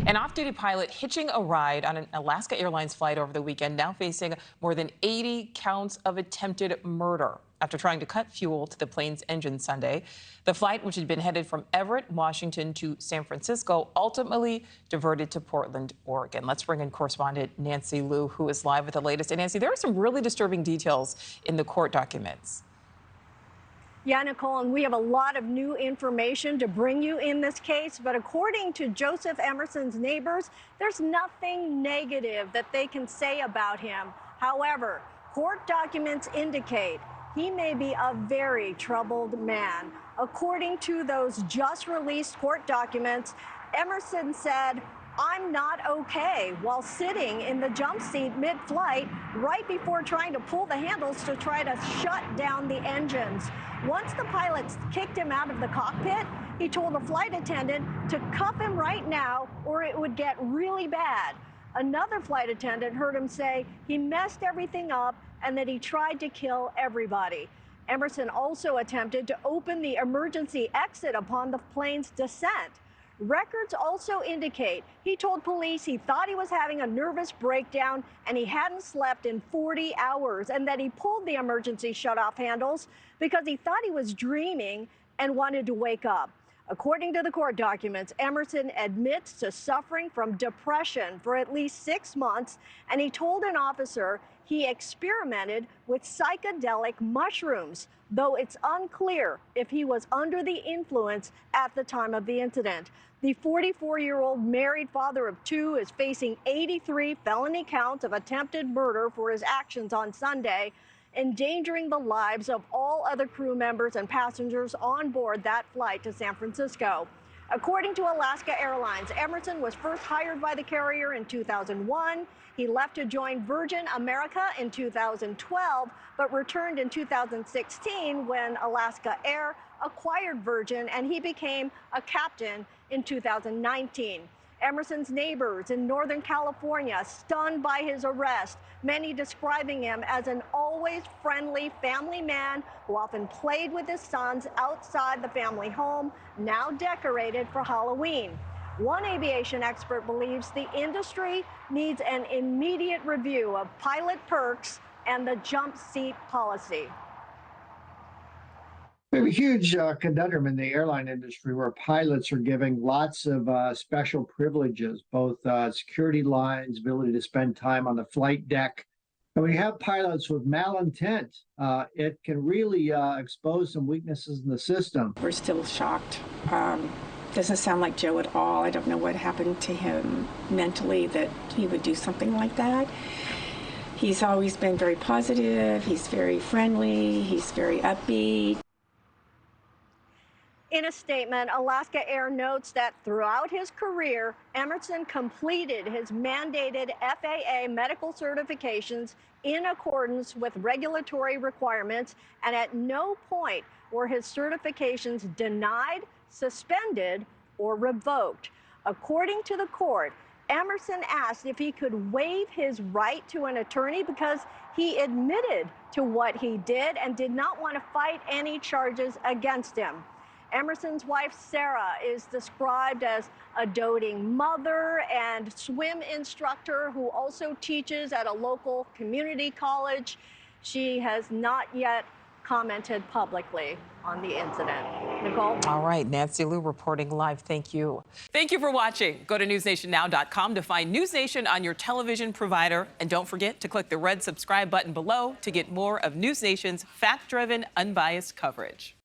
An off-duty pilot hitching a ride on an Alaska Airlines flight over the weekend now facing more than 80 counts of attempted murder after trying to cut fuel to the plane's engine Sunday. The flight, which had been headed from Everett, Washington to San Francisco, ultimately diverted to Portland, Oregon. Let's bring in correspondent Nancy Liu, who is live with the latest. And Nancy, there are some really disturbing details in the court documents. Yeah, Nichole, and we have a lot of new information to bring you in this case. But according to Joseph Emerson's neighbors, there's nothing negative that they can say about him. However, court documents indicate he may be a very troubled man. According to those just released court documents, Emerson said, "I'm not okay," while sitting in the jump seat mid-flight right before trying to pull the handles to try to shut down the engines. Once the pilots kicked him out of the cockpit, he told a flight attendant to cuff him right now or it would get really bad. Another flight attendant heard him say he messed everything up and that he tried to kill everybody. Emerson also attempted to open the emergency exit upon the plane's descent. Records also indicate he told police he thought he was having a nervous breakdown and he hadn't slept in 40 hours and that he pulled the emergency shutoff handles because he thought he was dreaming and wanted to wake up. According to the court documents, Emerson admits to suffering from depression for at least 6 months, and he told an officer he experimented with psychedelic mushrooms, though it's unclear if he was under the influence at the time of the incident. The 44-year-old married father of 2 is facing 83 felony counts of attempted murder for his actions on Sunday, endangering the lives of all other crew members and passengers on board that flight to San Francisco. According to Alaska Airlines, Emerson was first hired by the carrier in 2001. He left to join Virgin America in 2012, but returned in 2016 when Alaska Air acquired Virgin, and he became a captain in 2019. Emerson's neighbors in Northern California stunned by his arrest, many describing him as an always friendly family man who often played with his sons outside the family home, now decorated for Halloween. One aviation expert believes the industry needs an immediate review of pilot perks and the jump seat policy. We have a huge conundrum in the airline industry where pilots are giving lots of special privileges, both security lines, ability to spend time on the flight deck. And when you have pilots with malintent, it can really expose some weaknesses in the system. We're still shocked. Doesn't sound like Joe at all. I don't know what happened to him mentally that he would do something like that. He's always been very positive. He's very friendly. He's very upbeat. In a statement, Alaska Air notes that throughout his career, Emerson completed his mandated FAA medical certifications in accordance with regulatory requirements, and at no point were his certifications denied, suspended, or revoked. According to the court, Emerson asked if he could waive his right to an attorney because he admitted to what he did and did not want to fight any charges against him. Emerson's wife, Sarah, is described as a doting mother and swim instructor who also teaches at a local community college. She has not yet commented publicly on the incident. Nichole? All right, Nancy Liu reporting live. Thank you. Thank you for watching. Go to newsnationnow.com to find News Nation on your television provider. And don't forget to click the red subscribe button below to get more of News Nation's fact-driven, unbiased coverage.